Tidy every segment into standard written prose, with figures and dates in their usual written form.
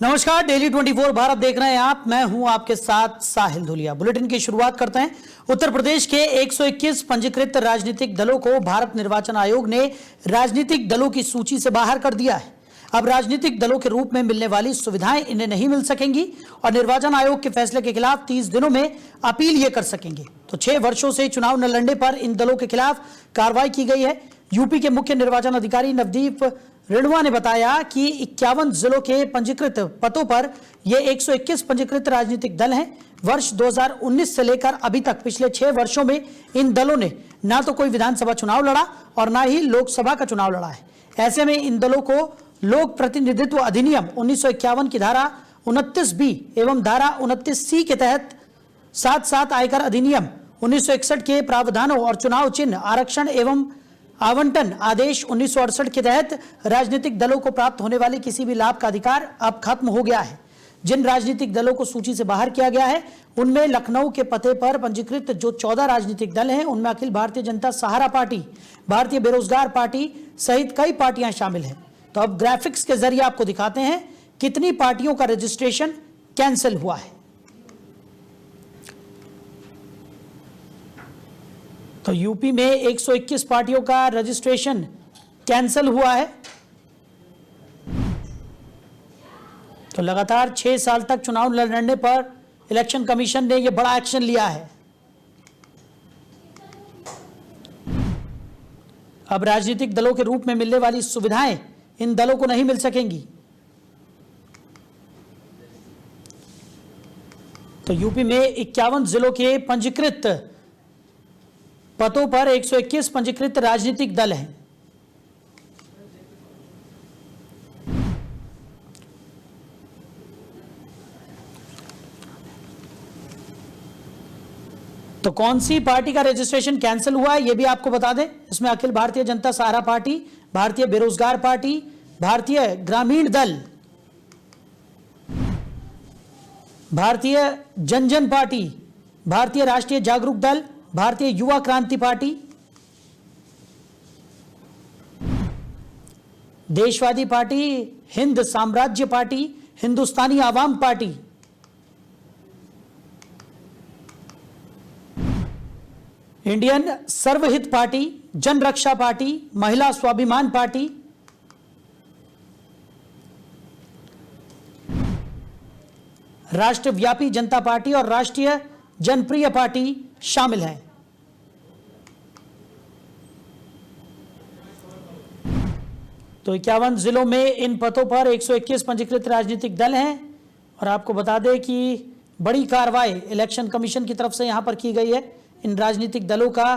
नमस्कार, डेली 24 भारत देख रहे हैं आप। मैं हूं आपके साथ साहिल धुलिया। बुलेटिन की शुरुआत करते हैं। उत्तर प्रदेश के 121 पंजीकृत राजनीतिक दलों को भारत निर्वाचन आयोग ने राजनीतिक दलों की सूची से बाहर कर दिया है। अब राजनीतिक दलों के रूप में मिलने वाली सुविधाएं इन्हें नहीं मिल सकेंगी और निर्वाचन आयोग के फैसले के खिलाफ 30 दिनों में अपील ये कर सकेंगे। तो 6 वर्षों से चुनाव न लड़ने पर इन दलों के खिलाफ कार्रवाई की गई है। यूपी के मुख्य निर्वाचन अधिकारी नवदीप रेणुआ ने बताया कि 51 जिलों के पंजीकृत पदों पर ये 121 पंजीकृत राजनीतिक दल हैं। वर्ष 2019 से लेकर अभी तक पिछले 6 वर्षों में इन दलों ने ना तो कोई विधानसभा चुनाव लड़ा और ना ही लोकसभा का चुनाव लड़ा है। ऐसे में इन दलों को लोक प्रतिनिधित्व अधिनियम 1951 की धारा 29B एवं धारा 29C के तहत साथ आयकर अधिनियम 1961 के प्रावधानों और चुनाव चिन्ह आरक्षण एवं आवंटन आदेश 1968 के तहत राजनीतिक दलों को प्राप्त होने वाले किसी भी लाभ का अधिकार अब खत्म हो गया है। जिन राजनीतिक दलों को सूची से बाहर किया गया है उनमें लखनऊ के पते पर पंजीकृत जो 14 राजनीतिक दल हैं उनमें अखिल भारतीय जनता सहारा पार्टी, भारतीय बेरोजगार पार्टी सहित कई पार्टियां शामिल हैं। तो अब ग्राफिक्स के जरिए आपको दिखाते हैं कितनी पार्टियों का रजिस्ट्रेशन कैंसिल हुआ है। तो यूपी में 121 पार्टियों का रजिस्ट्रेशन कैंसिल हुआ है। तो लगातार 6 साल तक चुनाव लड़ने पर इलेक्शन कमीशन ने यह बड़ा एक्शन लिया है। अब राजनीतिक दलों के रूप में मिलने वाली सुविधाएं इन दलों को नहीं मिल सकेंगी। तो यूपी में 51 जिलों के पंजीकृत पदों पर 121 पंजीकृत राजनीतिक दल हैं। तो कौन सी पार्टी का रजिस्ट्रेशन कैंसिल हुआ है ये भी आपको बता दें। इसमें अखिल भारतीय जनता सहारा पार्टी, भारतीय बेरोजगार पार्टी, भारतीय ग्रामीण दल, भारतीय जनजन पार्टी, भारतीय राष्ट्रीय जागरूक दल, भारतीय युवा क्रांति पार्टी, देशवादी पार्टी, हिंद साम्राज्य party, Hindustani Awam party, Indian सर्वहित party, जन रक्षा पार्टी, महिला स्वाभिमान पार्टी, राष्ट्रव्यापी जनता पार्टी और राष्ट्रीय जनप्रिय पार्टी शामिल हैं। तो 51 जिलों में इन पदों पर 121 पंजीकृत राजनीतिक दल हैं। और आपको बता दें कि बड़ी कार्रवाई इलेक्शन कमीशन की तरफ से यहां पर की गई है। इन राजनीतिक दलों का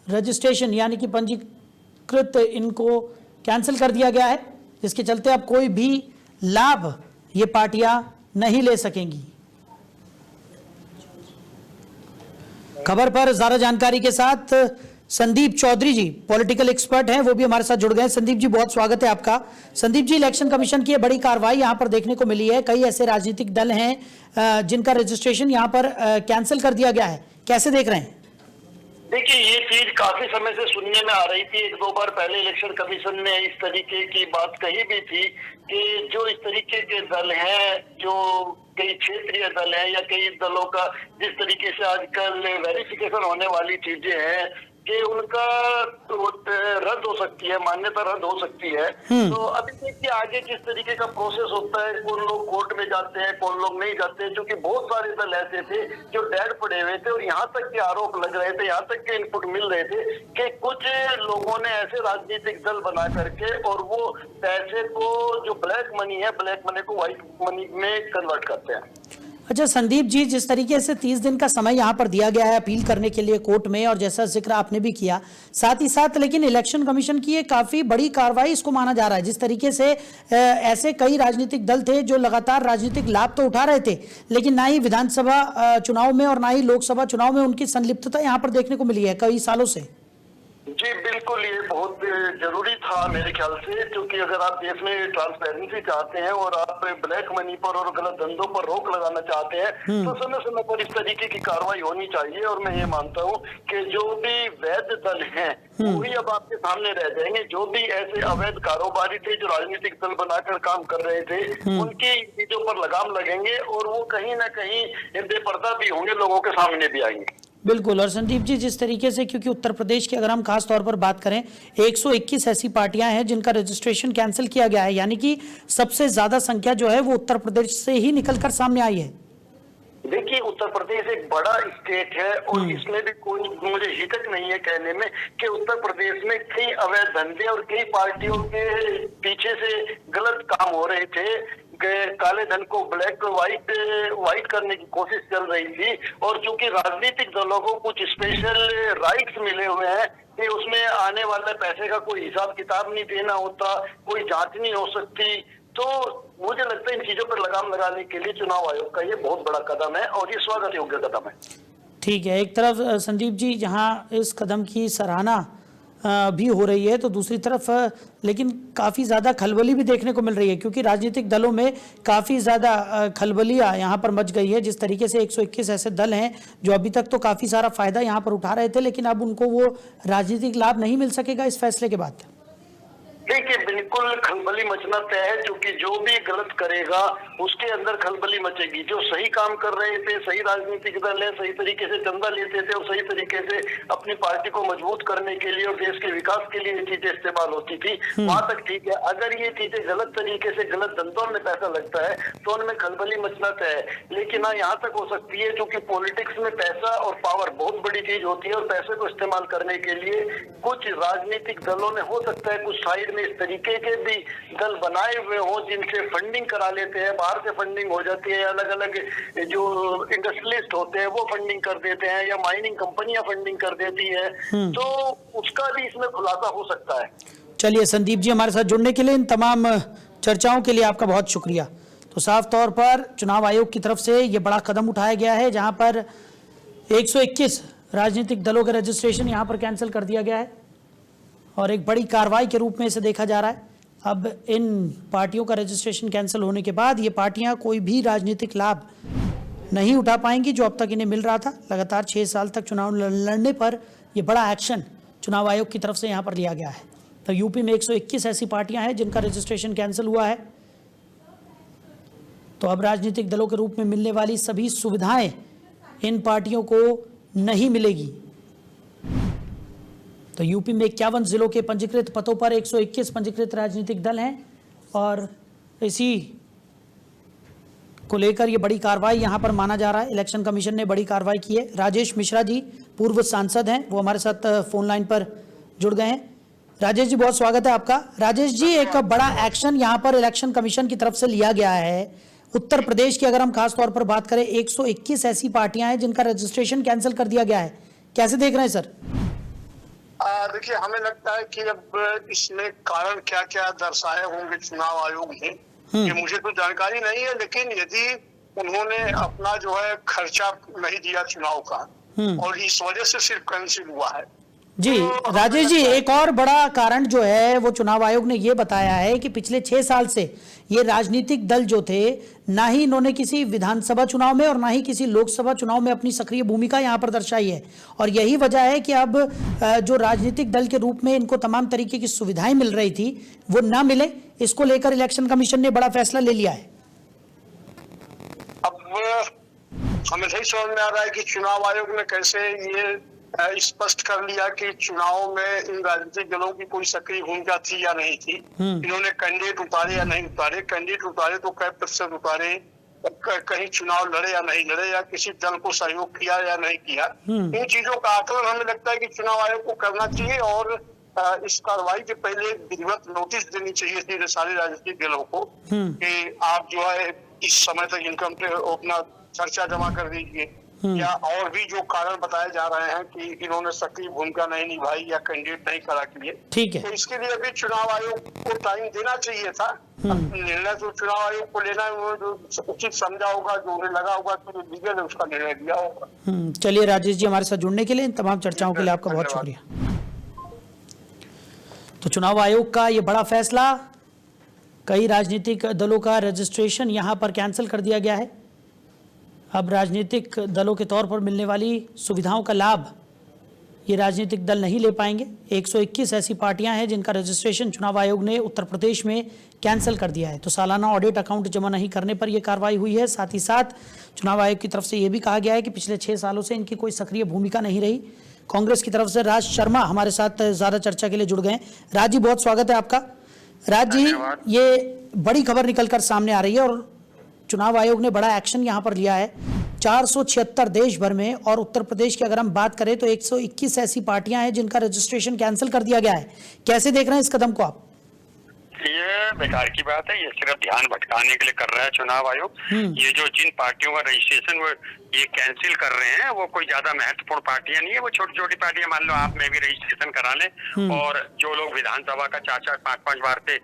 रजिस्ट्रेशन यानी कि पंजीकृत इनको कैंसिल कर दिया गया है, जिसके चलते अब कोई भी लाभ ये पार्टियां नहीं ले सकेंगी। खबर पर ज्यादा जानकारी के साथ संदीप चौधरी जी पॉलिटिकल एक्सपर्ट हैं, वो भी हमारे साथ जुड़ गए। संदीप जी बहुत स्वागत है आपका। संदीप जी, इलेक्शन कमीशन की बड़ी कार्रवाई यहां पर देखने को मिली है। कई ऐसे राजनीतिक दल हैं जिनका रजिस्ट्रेशन यहां पर कैंसिल कर दिया गया है, कैसे देख रहे हैं? देखिए, ये चीज काफी समय से सुनने में आ रही थी। 1-2 बार पहले इलेक्शन कमीशन ने इस तरीके की बात कही भी थी कि जो इस तरीके के दल हैं, जो कई क्षेत्रीय दल हैं या कई दलों का जिस तरीके से आजकल वेरिफिकेशन होने वाली चीजें हैं कि उनका रद्द हो सकती है, मान्यता रद्द हो सकती है। तो अभी देखिए आगे किस तरीके का प्रोसेस होता है, कौन लोग कोर्ट में जाते हैं, कौन लोग नहीं जाते, क्योंकि बहुत सारे दल ऐसे थे जो डेड पड़े हुए थे और यहाँ तक के आरोप लग रहे थे, यहाँ तक के इनपुट मिल रहे थे कि कुछ लोगों ने ऐसे राजनीतिक दल बना करके और वो पैसे को जो ब्लैक मनी है, ब्लैक मनी को व्हाइट मनी में कन्वर्ट करते हैं। अच्छा संदीप जी, जिस तरीके से 30 दिन का समय यहाँ पर दिया गया है अपील करने के लिए कोर्ट में, और जैसा जिक्र आपने भी किया, साथ ही साथ लेकिन इलेक्शन कमीशन की ये काफी बड़ी कार्रवाई इसको माना जा रहा है। जिस तरीके से ऐसे कई राजनीतिक दल थे जो लगातार राजनीतिक लाभ तो उठा रहे थे, लेकिन ना ही विधानसभा चुनाव में और ना ही लोकसभा चुनाव में उनकी संलिप्तता यहाँ पर देखने को मिली है कई सालों से। जी बिल्कुल, ये बहुत जरूरी था मेरे ख्याल से, क्योंकि अगर आप देश में ट्रांसपेरेंसी चाहते हैं और आप ब्लैक मनी पर और गलत धंधों पर रोक लगाना चाहते हैं तो समय समय पर इस तरीके की कार्रवाई होनी चाहिए। और मैं ये मानता हूँ कि जो भी वैध दल हैं वही अब आपके सामने रह जाएंगे। जो भी ऐसे अवैध कारोबारी थे जो राजनीतिक दल बनाकर काम कर रहे थे उनकी चीजों पर लगाम लगेंगे और वो कहीं ना कहीं बेपर्दा भी होंगे, लोगों के सामने भी आएंगे। बिल्कुल। और संदीप जी, जिस तरीके से, क्योंकि उत्तर प्रदेश की अगर हम खास तौर पर बात करें, 121 ऐसी पार्टियां हैं जिनका रजिस्ट्रेशन कैंसिल किया गया है, यानी कि सबसे ज्यादा संख्या जो है वो उत्तर प्रदेश से ही निकलकर सामने आई है। देखिए, उत्तर प्रदेश एक बड़ा स्टेट है और इसमें भी कोई मुझे हिचक नहीं है कहने में कि उत्तर प्रदेश में कई अवैध धंधे और कई पार्टियों के पीछे से गलत काम हो रहे थे। काले धन को ब्लैक व्हाइट करने की कोशिश चल रही थी और चूंकि राजनीतिक दलों को कुछ स्पेशल राइट्स मिले हुए हैं कि उसमें आने वाले पैसे का कोई हिसाब किताब नहीं देना होता, कोई जांच नहीं हो सकती, तो मुझे लगता है इन चीजों पर लगाम लगाने के लिए चुनाव आयोग का ये बहुत बड़ा कदम है और ये स्वागत योग्य कदम है। ठीक है। एक तरफ संदीप जी जहां इस कदम की सराहना भी हो रही है, तो दूसरी तरफ लेकिन काफ़ी ज़्यादा खलबली भी देखने को मिल रही है, क्योंकि राजनीतिक दलों में काफ़ी ज़्यादा खलबलियाँ यहाँ पर मच गई है। जिस तरीके से 121 ऐसे दल हैं जो अभी तक तो काफ़ी सारा फायदा यहाँ पर उठा रहे थे, लेकिन अब उनको वो राजनीतिक लाभ नहीं मिल सकेगा इस फैसले के बाद। देखिए, बिल्कुल खलबली मचना तय है, क्योंकि जो भी गलत करेगा उसके अंदर खलबली मचेगी। जो सही काम कर रहे थे, सही राजनीतिक दल है, सही तरीके से चंदा लेते थे और सही तरीके से अपनी पार्टी को मजबूत करने के लिए और देश के विकास के लिए ये चीजें इस्तेमाल होती थी, वहां तक ठीक है। अगर ये चीजें गलत तरीके से गलत धंधों में पैसा लगता है तो उनमें खलबली मचना तय है। लेकिन हाँ, यहाँ तक हो सकती है, क्योंकि पॉलिटिक्स में पैसा और पावर बहुत बड़ी चीज होती है और पैसे को इस्तेमाल करने के लिए कुछ राजनीतिक दलों ने हो सकता है कुछ साइड इस तरीके के भी दल बनाए हुए हो जिनसे फंडिंग करा लेते हैं, बाहर से फंडिंग हो जाती है, अलग अलग जो इंडस्ट्रियलिस्ट होते हैं वो फंडिंग कर देते हैं या माइनिंग कंपनियां फंडिंग कर देती है, तो उसका भी इसमें खुलासा हो सकता है। चलिए संदीप जी, हमारे साथ जुड़ने के लिए, इन तमाम चर्चाओं के लिए आपका बहुत शुक्रिया। तो साफ तौर पर चुनाव आयोग की तरफ से ये बड़ा कदम उठाया गया है, जहां पर 121 राजनीतिक दलों का रजिस्ट्रेशन यहां पर कैंसिल कर दिया गया है और एक बड़ी कार्रवाई के रूप में इसे देखा जा रहा है। अब इन पार्टियों का रजिस्ट्रेशन कैंसिल होने के बाद ये पार्टियां कोई भी राजनीतिक लाभ नहीं उठा पाएंगी जो अब तक इन्हें मिल रहा था। लगातार 6 साल तक चुनाव लड़ने पर यह बड़ा एक्शन चुनाव आयोग की तरफ से यहाँ पर लिया गया है। तो यूपी में 121 ऐसी पार्टियां हैं जिनका रजिस्ट्रेशन कैंसिल हुआ है। तो अब राजनीतिक दलों के रूप में मिलने वाली सभी सुविधाएं इन पार्टियों को नहीं मिलेगी। तो यूपी में 51 जिलों के पंजीकृत पदों पर 121 पंजीकृत राजनीतिक दल हैं और इसी को लेकर ये बड़ी कार्रवाई यहाँ पर माना जा रहा है। इलेक्शन कमीशन ने बड़ी कार्रवाई की है। राजेश मिश्रा जी पूर्व सांसद हैं, वो हमारे साथ फोन लाइन पर जुड़ गए हैं। राजेश जी, बहुत स्वागत है आपका। राजेश जी, एक बड़ा एक्शन यहाँ पर इलेक्शन कमीशन की तरफ से लिया गया है उत्तर प्रदेश की। अगर हम खास तौर पर बात करें, 121 ऐसी पार्टियां हैं जिनका रजिस्ट्रेशन कैंसिल कर दिया गया है, कैसे देख रहे हैं सर? देखिए, हमें लगता है कि अब इसमें कारण क्या क्या दर्शाए होंगे चुनाव आयोग ने, ये मुझे तो जानकारी नहीं है, लेकिन यदि उन्होंने अपना जो है खर्चा नहीं दिया चुनाव का और इस वजह से सिर्फ कैंसिल हुआ है। जी राजेश जी, एक और बड़ा कारण जो है वो चुनाव आयोग ने ये बताया है कि पिछले 6 साल से ये राजनीतिक दल जो थे, ना ही इन्होंने किसी विधानसभा चुनाव में और ना ही किसी लोकसभा चुनाव में अपनी सक्रिय भूमिका यहाँ पर दर्शाई है और यही वजह है कि अब जो राजनीतिक दल के रूप में इनको तमाम तरीके की सुविधाएं मिल रही थी वो ना मिले। इसको लेकर इलेक्शन कमीशन ने बड़ा फैसला ले लिया है। अब हमें सही समझ में आ रहा है कि चुनाव आयोग ने कैसे ये स्पष्ट कर लिया कि चुनाव में इन राजनीतिक दलों की कोई सक्रिय भूमिका थी या नहीं थी। इन्होंने कैंडिडेट उतारे या नहीं उतारे, कैंडिडेट उतारे तो कै प्रतिशत उतारे, कहीं चुनाव लड़े या नहीं लड़े, या किसी दल को सहयोग किया या नहीं किया। इन चीजों का आकलन हमें लगता है कि चुनाव आयोग को करना चाहिए और इस कार्रवाई के पहले विधिवत नोटिस देनी चाहिए थी सारे राजनीतिक दलों को कि आप जो है इस समय तक इनकम अपना खर्चा जमा कर दीजिए, या और भी जो कारण बताए जा रहे हैं कि इन्होंने सक्रिय भूमिका नहीं निभाई या कैंडिडेट नहीं खड़ा किए। ठीक है, तो इसके लिए भी चुनाव आयोग को टाइम देना चाहिए था। निर्णय तो चुनाव आयोग को लेना है, जो उचित समझा होगा, जो उन्हें लगा होगा कि जो लीगल है उसका निर्णय लिया होगा। चलिए राजेश जी, हमारे साथ जुड़ने के लिए, इन तमाम चर्चाओं के लिए आपका बहुत शुक्रिया। तो चुनाव आयोग का ये बड़ा फैसला, कई राजनीतिक दलों का रजिस्ट्रेशन यहाँ पर कैंसिल कर दिया गया है। अब राजनीतिक दलों के तौर पर मिलने वाली सुविधाओं का लाभ ये राजनीतिक दल नहीं ले पाएंगे। 121 ऐसी पार्टियां हैं जिनका रजिस्ट्रेशन चुनाव आयोग ने उत्तर प्रदेश में कैंसिल कर दिया है। तो सालाना ऑडिट अकाउंट जमा नहीं करने पर यह कार्रवाई हुई है। साथ ही साथ चुनाव आयोग की तरफ से यह भी कहा गया है कि पिछले 6 सालों से इनकी कोई सक्रिय भूमिका नहीं रही। कांग्रेस की तरफ से राज शर्मा हमारे साथ ज्यादा चर्चा के लिए जुड़ गए। राज जी, बहुत स्वागत है आपका। राज जी, ये बड़ी खबर निकलकर सामने आ रही है और चुनाव आयोग ने बड़ा एक्शन यहां पर लिया है 476 देश भर में, और उत्तर प्रदेश की अगर हम बात करें तो 121 ऐसी पार्टियां हैं जिनका रजिस्ट्रेशन कैंसिल कर दिया गया है। कैसे देख रहे हैं इस कदम को आप? ये बेकार की बात है। ये सिर्फ ध्यान भटकाने के लिए कर रहा है चुनाव आयोग। ये जो जिन पार्टियों का रजिस्ट्रेशन वो ये कैंसिल कर रहे हैं वो कोई ज्यादा महत्वपूर्ण पार्टियां नहीं है। वो छोटी छोटी पार्टियां, मान लो आप में भी रजिस्ट्रेशन करा लें, और जो लोग विधानसभा का 4-4, 5-5 बार से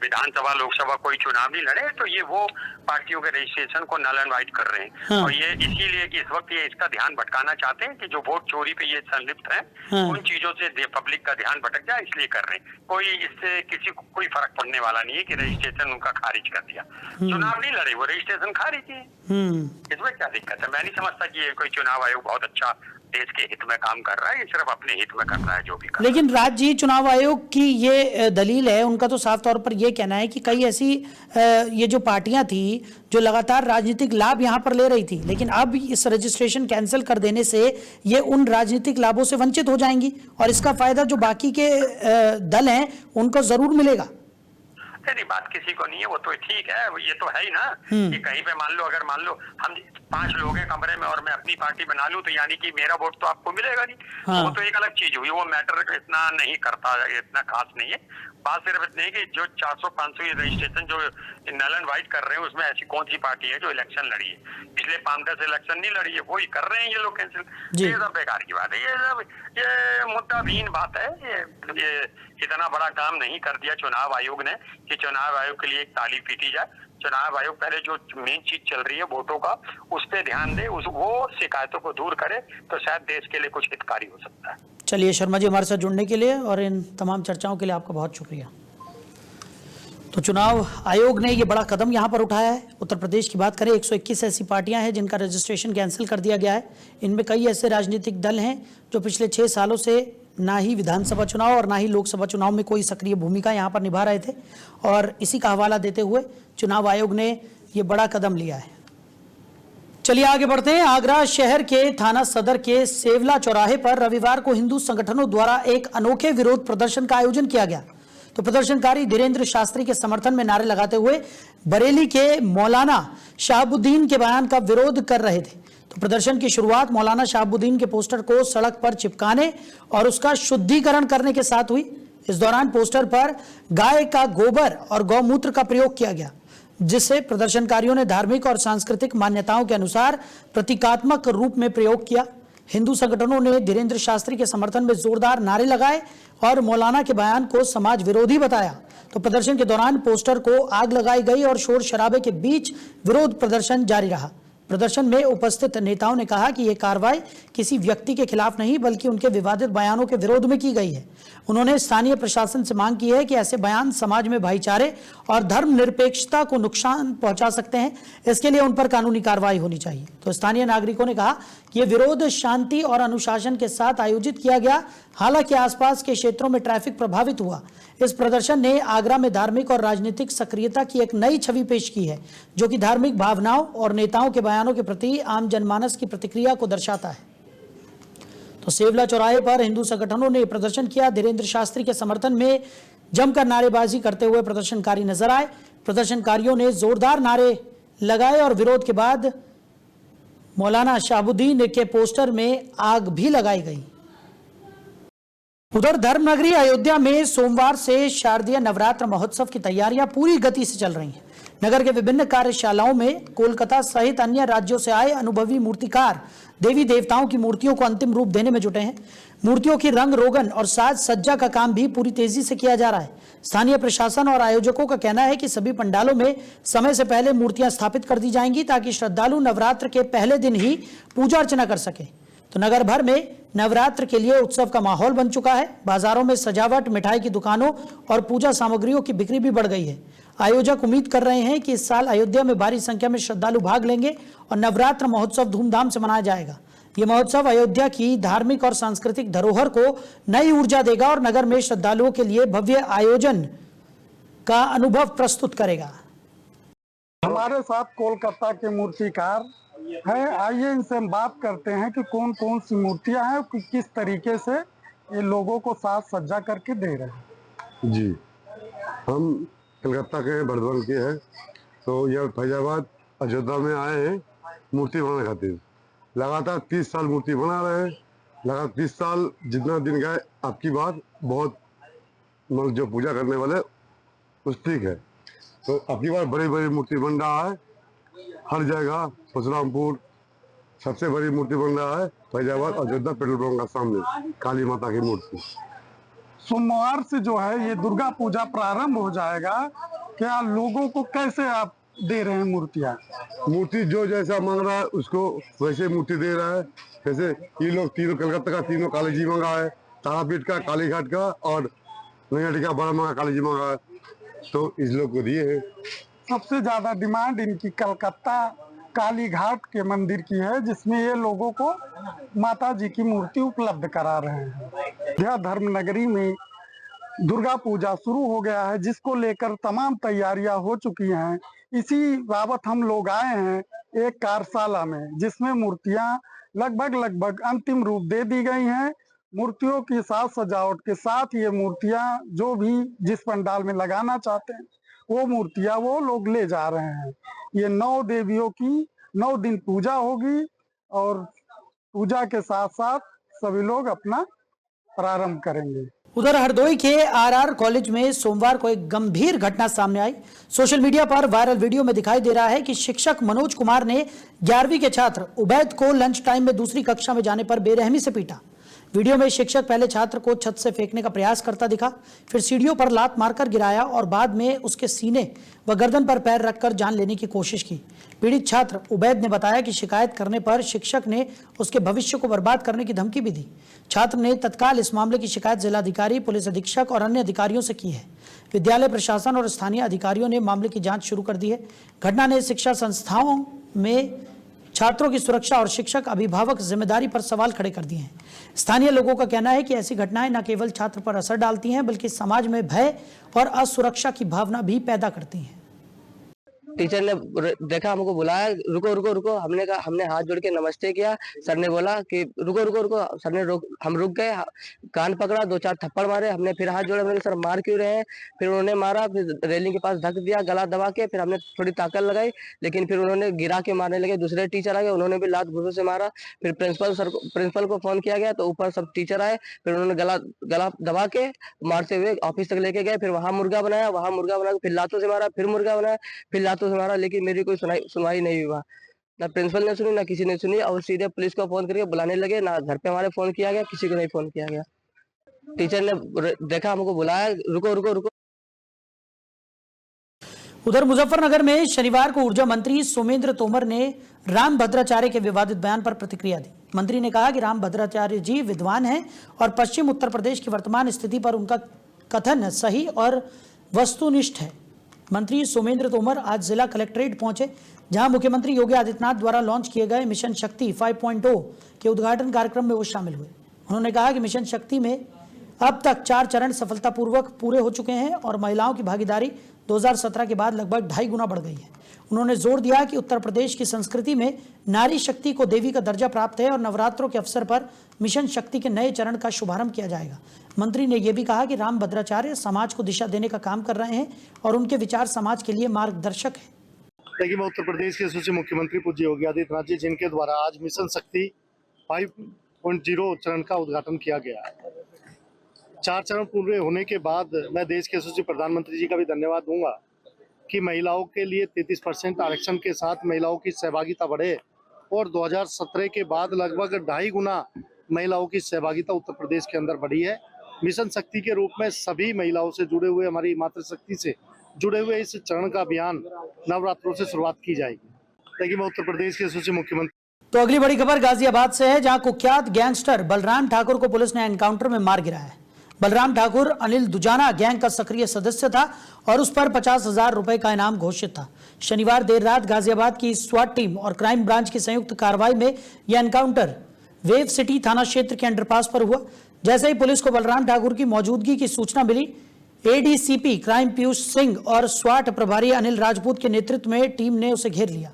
विधानसभा लोकसभा कोई चुनाव नहीं लड़े, तो ये वो पार्टियों के रजिस्ट्रेशन को नल एंड वाइट कर रहे हैं। और ये इसीलिए कि इस वक्त ये इसका ध्यान भटकाना चाहते हैं कि जो वोट चोरी पे ये संलिप्त है उन चीजों से पब्लिक का ध्यान भटक जाए, इसलिए कर रहे हैं। कोई इससे किसी को कोई फर्क पड़ने वाला नहीं है कि रजिस्ट्रेशन उनका खारिज कर दिया। चुनाव नहीं लड़े, वो रजिस्ट्रेशन खारिज है। इसमें क्या दिक्कत है? मैं नहीं समझता कि ये कोई चुनाव आयोग बहुत अच्छा देश के हित में काम कर रहा है। ये सिर्फ अपने हित में कर रहा है जो भी कर। लेकिन राज जी, चुनाव आयोग की ये दलील है, उनका तो साफ तौर पर ये कहना है कि कई ऐसी ये जो पार्टियां थी जो लगातार राजनीतिक लाभ यहां पर ले रही थी, लेकिन अब इस रजिस्ट्रेशन कैंसिल कर देने से ये उन राजनीतिक लाभों से वंचित हो जाएंगी और इसका फायदा जो बाकी के दल हैं उनको जरूर मिलेगा। नहीं, बात किसी को नहीं है, वो तो ठीक है। ये तो है ही ना कि कहीं पे मान लो हम 5 लोग हैं कमरे में और मैं अपनी पार्टी बना लूं, तो यानी कि मेरा वोट तो आपको मिलेगा नहीं। हाँ। वो तो एक अलग चीज हुई, वो मैटर इतना नहीं करता, इतना खास नहीं है। बात सिर्फ इतनी है कि जो 400-500 रजिस्ट्रेशन जो नल एंड वाइट कर रहे हैं उसमें ऐसी कौन सी पार्टी है जो इलेक्शन लड़ी है? पिछले 5-10 इलेक्शन नहीं लड़ी है, वो ही कर रहे हैं ये लोग कैंसिल। ये सब बेकार की बात है। ये मुद्दाहीन बात है। ये इतना बड़ा काम नहीं कर दिया चुनाव आयोग ने कि चुनाव आयोग के लिए एक ताली पीटी जाए। चुनाव आयोग पहले जो मेन चीज चल रही है वोटों का, उस पर ध्यान दे, वो शिकायतों को दूर करे, तो शायद देश के लिए कुछ हितकारी हो सकता है। चलिए शर्मा जी, हमारे साथ जुड़ने के लिए और इन तमाम चर्चाओं के लिए आपका बहुत शुक्रिया। तो चुनाव आयोग ने ये बड़ा कदम यहाँ पर उठाया है। उत्तर प्रदेश की बात करें, 121 ऐसी पार्टियां हैं जिनका रजिस्ट्रेशन कैंसिल कर दिया गया है। इनमें कई ऐसे राजनीतिक दल हैं जो पिछले 6 सालों से ना ही विधानसभा चुनाव और ना ही लोकसभा चुनाव में कोई सक्रिय भूमिका यहाँ पर निभा रहे थे, और इसी का हवाला देते हुए चुनाव आयोग ने ये बड़ा कदम लिया है। चलिए आगे बढ़ते हैं। आगरा शहर के थाना सदर के सेवला चौराहे पर रविवार को हिंदू संगठनों द्वारा एक अनोखे विरोध प्रदर्शन का आयोजन किया गया। तो प्रदर्शनकारी धीरेन्द्र शास्त्री के समर्थन में नारे लगाते हुए बरेली के मौलाना शहाबुद्दीन के बयान का विरोध कर रहे थे। तो प्रदर्शन की शुरुआत मौलाना शहाबुद्दीन के पोस्टर को सड़क पर चिपकाने और उसका शुद्धिकरण करने के साथ हुई। इस दौरान पोस्टर पर गाय का गोबर और गौमूत्र का प्रयोग किया गया, जिससे प्रदर्शनकारियों ने धार्मिक और सांस्कृतिक मान्यताओं के अनुसार प्रतीकात्मक रूप में प्रयोग किया। हिंदू संगठनों ने धीरेन्द्र शास्त्री के समर्थन में जोरदार नारे लगाए और मौलाना के बयान को समाज विरोधी बताया। तो प्रदर्शन के दौरान पोस्टर को आग लगाई गई और शोर शराबे के बीच विरोध प्रदर्शन जारी रहा। प्रदर्शन में उपस्थित नेताओं ने कहा कि यह कार्रवाई किसी व्यक्ति के खिलाफ नहीं बल्कि उनके विवादित बयानों के विरोध में की गई है। उन्होंने स्थानीय प्रशासन से मांग की है कि ऐसे बयान समाज में भाईचारे और धर्मनिरपेक्षता को नुकसान पहुंचा सकते हैं, इसके लिए उन पर कानूनी कार्रवाई होनी चाहिए। तो स्थानीय नागरिकों ने कहा कि यह विरोध शांति और अनुशासन के साथ आयोजित किया गया, हालांकि आसपास के क्षेत्रों में ट्रैफिक प्रभावित हुआ। इस प्रदर्शन ने आगरा में धार्मिक और राजनीतिक सक्रियता की एक नई छवि पेश की है, जो कि धार्मिक भावनाओं और नेताओं के बयानों के प्रति आम जनमानस की प्रतिक्रिया को दर्शाता है। तो सेवला चौराहे पर हिंदू संगठनों ने प्रदर्शन किया। धीरेन्द्र शास्त्री के समर्थन में जमकर नारेबाजी करते हुए प्रदर्शनकारी नजर आए। प्रदर्शनकारियों ने जोरदार नारे लगाए और विरोध के बाद मौलाना शहाबुद्दीन के पोस्टर में आग भी लगाई गई। उधर धर्मनगरी अयोध्या में सोमवार से शारदीय नवरात्र महोत्सव की तैयारियां पूरी गति से चल रही हैं। नगर के विभिन्न कार्यशालाओं में कोलकाता सहित अन्य राज्यों से आए अनुभवी मूर्तिकार देवी देवताओं की मूर्तियों को अंतिम रूप देने में जुटे हैं। मूर्तियों की रंग रोगन और साज सज्जा का काम भी पूरी तेजी से किया जा रहा है। स्थानीय प्रशासन और आयोजकों का कहना है कि सभी पंडालों में समय से पहले मूर्तियां स्थापित कर दी जाएंगी, ताकि श्रद्धालु नवरात्र के पहले दिन ही पूजा अर्चना कर सके। तो नगर भर में नवरात्र के लिए उत्सव का माहौल बन चुका है। बाजारों में सजावट, मिठाई की दुकानों और पूजा सामग्रियों की बिक्री भी बढ़ गई है। आयोजक उम्मीद कर रहे हैं कि इस साल अयोध्या में भारी संख्या में श्रद्धालु भाग लेंगे और नवरात्र महोत्सव धूमधाम से मनाया जाएगा। ये महोत्सव अयोध्या की धार्मिक और सांस्कृतिक धरोहर को नई ऊर्जा देगा और नगर में श्रद्धालुओं के लिए भव्य आयोजन का अनुभव प्रस्तुत करेगा। हमारे साथ कोलकाता के मूर्तिकार हैं, आइए इनसे हम बात करते हैं कि कौन कौन सी मूर्तियां हैं, किस तरीके से ये लोगों को साज सज्जा करके दे रहे हैं। जी, हम कलकत्ता के बर्धमान के हैं, तो यह फैजाबाद अयोध्या में आए हैं मूर्ति बनाने खातिर। लगातार 30 साल मूर्ति बना रहे हैं। लगातार 30 साल जितना दिन गए, आपकी बात बहुत मतलब जो पूजा करने वाले उस ठीक है, तो आपकी बार बड़ी बड़ी मूर्ति बन रहा है हर जगह। परशुरामपुर सबसे बड़ी मूर्ति बन रहा है, फैजाबाद अयोध्या पेट्रोल पंप का सामने काली माता की मूर्ति। सोमवार से जो है ये दुर्गा पूजा प्रारंभ हो जाएगा, क्या लोगों को कैसे आप दे रहे हैं मूर्तियाँ? मूर्ति जो जैसा मांग रहा है उसको वैसे मूर्ति दे रहा है। जैसे ये लोग तीनों कलकत्ता का तीनों काली जी मंगा है, तारापीठ का, कालीघाट का और नैयाटी का बड़ा मंगा काली जी मंगा है, तो इस लोग को दिए हैं। सबसे ज्यादा डिमांड इनकी कलकत्ता काली घाट के मंदिर की है, जिसमें ये लोगों को माता जी की मूर्ति उपलब्ध करा रहे हैं। यह धर्म नगरी में दुर्गा पूजा शुरू हो गया है, जिसको लेकर तमाम तैयारियां हो चुकी हैं। इसी बाबत हम लोग आए हैं एक कार्यशाला में, जिसमें मूर्तियां लगभग अंतिम रूप दे दी गई हैं। मूर्तियों की साज सजावट के साथ ये मूर्तियां जो भी जिस पंडाल में लगाना चाहते हैं वो मूर्तियां वो लोग ले जा रहे हैं। ये 9 देवियों की 9 दिन पूजा होगी और पूजा के साथ साथ सभी लोग अपना प्रारंभ करेंगे। उधर हरदोई के आरआर कॉलेज में सोमवार को एक गंभीर घटना सामने आई। सोशल मीडिया पर वायरल वीडियो में दिखाई दे रहा है कि शिक्षक मनोज कुमार ने 11वीं के छात्र उबैद को लंच टाइम में दूसरी कक्षा में जाने पर बेरहमी से पीटा। वीडियो में शिक्षक पहले छात्र को छत से फेंकने का प्रयास करता दिखा, फिर सीढ़ियों पर लात मारकर गिराया और बाद में उसके सीने व गर्दन पर पैर रखकर जान लेने की कोशिश की। पीड़ित छात्र उबैद ने बताया कि शिकायत करने पर शिक्षक ने उसके भविष्य को बर्बाद करने की धमकी भी दी। छात्र ने तत्काल इस मामले की शिकायत जिलाधिकारी, पुलिस अधीक्षक और अन्य अधिकारियों से की है। विद्यालय प्रशासन और स्थानीय अधिकारियों ने मामले की जांच शुरू कर दी है। घटना ने शिक्षा संस्थाओं में छात्रों की सुरक्षा और शिक्षक अभिभावक जिम्मेदारी पर सवाल खड़े कर दिए हैं। स्थानीय लोगों का कहना है कि ऐसी घटनाएं न केवल छात्र पर असर डालती हैं, बल्कि समाज में भय और असुरक्षा की भावना भी पैदा करती हैं। टीचर ने देखा, हमको बुलाया, रुको रुको रुको। हमने हाथ जोड़ के नमस्ते किया। सर ने बोला कि रुको रुको रुको। सर ने हम रुक गए, कान पकड़ा, 2-4 थप्पड़ मारे। हमने फिर हाथ जोड़े, हमने सर मार क्यों रहे हैं? फिर उन्होंने मारा, फिर रेलिंग के पास धक दिया गला दबा के। फिर हमने थोड़ी ताकत लगाई, लेकिन फिर उन्होंने गिरा के मारने लगे। दूसरे टीचर आ गए, उन्होंने भी लात घूंसों से मारा। फिर प्रिंसिपल को फोन किया गया, तो ऊपर सब टीचर आए। फिर उन्होंने गला दबा के मारते हुए ऑफिस तक लेके गए। फिर वहां मुर्गा बनाया, फिर लातों से मारा, फिर मुर्गा बनाया, फिर लातों से मारा, लेकिन मेरी कोई सुनवाई नहीं हुआ। ना प्रिंसिपल ने सुनी, ना किसी ने सुनी, और सीधे पुलिस को फोन करके बुलाने लगे। ना घर पे हमारे फोन किया गया, किसी को नहीं फोन किया गया। टीचर ने देखा, हमको बुलाया, रुको रुको रुको। उधर मुजफ्फरनगर में शनिवार को ऊर्जा मंत्री सोमेंद्र तोमर ने राम भद्राचार्य के विवादित बयान पर प्रतिक्रिया दी। मंत्री ने कहा कि राम भद्राचार्य जी विद्वान हैं और पश्चिम उत्तर प्रदेश की वर्तमान स्थिति पर उनका कथन सही और वस्तुनिष्ठ है। मंत्री सोमेंद्र तोमर आज जिला कलेक्ट्रेट पहुंचे, जहां मुख्यमंत्री योगी आदित्यनाथ द्वारा लॉन्च किए गए मिशन शक्ति 5.0 के उद्घाटन कार्यक्रम में वो शामिल हुए। उन्होंने कहा कि मिशन शक्ति में अब तक 4 चरण सफलतापूर्वक पूरे हो चुके हैं और महिलाओं की भागीदारी 2017 के बाद लगभग 2.5 गुना बढ़ गई है। उन्होंने जोर दिया कि उत्तर प्रदेश की संस्कृति में नारी शक्ति को देवी का दर्जा प्राप्त है और नवरात्रों के अवसर पर मिशन शक्ति के नए चरण का शुभारंभ किया जाएगा। मंत्री ने यह भी कहा कि राम भद्राचार्य समाज को दिशा देने का काम कर रहे हैं और उनके विचार समाज के लिए मार्गदर्शक है। देखिए, मैं उत्तर प्रदेश के यशस्वी मुख्यमंत्री पूज्य योगी आदित्यनाथ जी, जिनके द्वारा आज मिशन शक्ति 5.0 चरण का उद्घाटन किया गया है। 4 चरण पूरे होने के बाद मैं देश के यशस्वी प्रधानमंत्री जी का भी धन्यवाद दूंगा कि महिलाओं के लिए 33% आरक्षण के साथ महिलाओं की सहभागिता बढ़े और 2017 के बाद लगभग 2.5 गुना महिलाओं की सहभागिता उत्तर प्रदेश के अंदर बढ़ी है। मिशन शक्ति के रूप में सभी महिलाओं से जुड़े हुए, हमारी मातृशक्ति से जुड़े हुए इस चरण का अभियान नवरात्रों से शुरुआत की जाएगी। देखिए, मैं उत्तर प्रदेश के यशस्वी मुख्यमंत्री। तो अगली बड़ी खबर गाजियाबाद से है, जहां कुख्यात गैंगस्टर बलराम ठाकुर को पुलिस ने एनकाउंटर में मार गिराया है। बलराम ठाकुर अनिल दुजाना गैंग का सक्रिय सदस्य था और उस पर 50,000 रुपए का इनाम घोषित था। शनिवार देर रात गाजियाबाद की स्वाट टीम और क्राइम ब्रांच की संयुक्त कार्रवाई में यह एनकाउंटर वेव सिटी थाना क्षेत्र के अंडरपास पर हुआ। जैसे ही पुलिस को बलराम ठाकुर की मौजूदगी की सूचना मिली, एडीसीपी क्राइम पीयूष सिंह और स्वाट प्रभारी अनिल राजपूत के नेतृत्व में टीम ने उसे घेर लिया।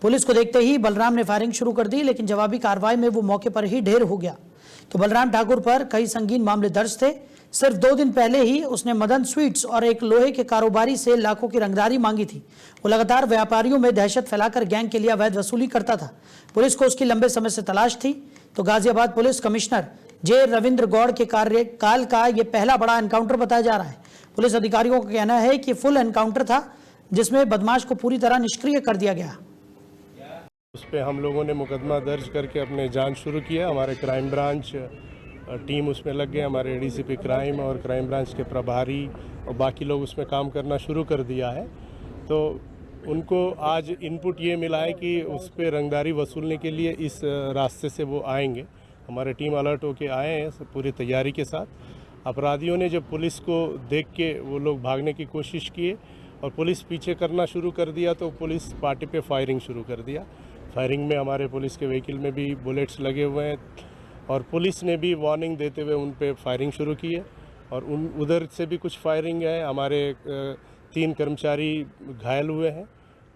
पुलिस को देखते ही बलराम ने फायरिंग शुरू कर दी, लेकिन जवाबी कार्रवाई में वो मौके पर ही ढेर हो गया। तो बलराम ठाकुर पर कई संगीन मामले दर्ज थे। सिर्फ 2 दिन पहले ही उसने मदन स्वीट्स और एक लोहे के कारोबारी से लाखों की रंगदारी मांगी थी। वो लगातार व्यापारियों में दहशत फैलाकर गैंग के लिए अवैध वसूली करता था। पुलिस को उसकी लंबे समय से तलाश थी। तो गाजियाबाद पुलिस कमिश्नर जे रविंद्र गौड़ के कार्यकाल का यह पहला बड़ा एनकाउंटर बताया जा रहा है। पुलिस अधिकारियों का कहना है कि फुल एनकाउंटर था, जिसमें बदमाश को पूरी तरह निष्क्रिय कर दिया गया। उस पर हम लोगों ने मुकदमा दर्ज करके अपने जांच शुरू किया। हमारे क्राइम ब्रांच टीम उसमें लग गए, हमारे एडीसीपी क्राइम और क्राइम ब्रांच के प्रभारी और बाकी लोग उसमें काम करना शुरू कर दिया है। तो उनको आज इनपुट ये मिला है कि उस पर रंगदारी वसूलने के लिए इस रास्ते से वो आएंगे। हमारे टीम अलर्ट होके आए हैं पूरी तैयारी के साथ। अपराधियों ने जब पुलिस को देख के वो लोग भागने की कोशिश किए और पुलिस पीछे करना शुरू कर दिया, तो पुलिस पार्टी पे फायरिंग शुरू कर दिया। फायरिंग में हमारे पुलिस के व्हीकल में भी बुलेट्स लगे हुए हैं और पुलिस ने भी वार्निंग देते हुए उन पे फायरिंग शुरू की है और उधर से भी कुछ फायरिंग है। हमारे 3 कर्मचारी घायल हुए हैं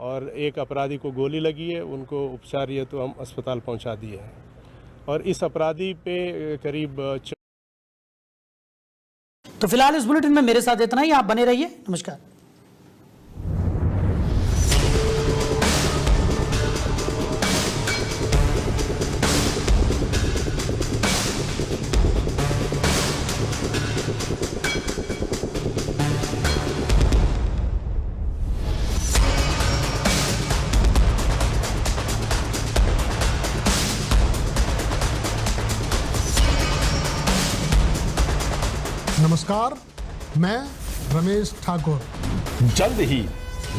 और एक अपराधी को गोली लगी है, उनको उपचार ये तो हम अस्पताल पहुंचा दिए हैं। और इस अपराधी पे करीब तो फिलहाल इस बुलेटिन में मेरे साथ इतना ही। आप बने रहिए। नमस्कार। नमस्कार, मैं रमेश ठाकुर। जल्द ही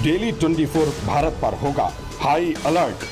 डेली 24 भारत पर होगा हाई अलर्ट।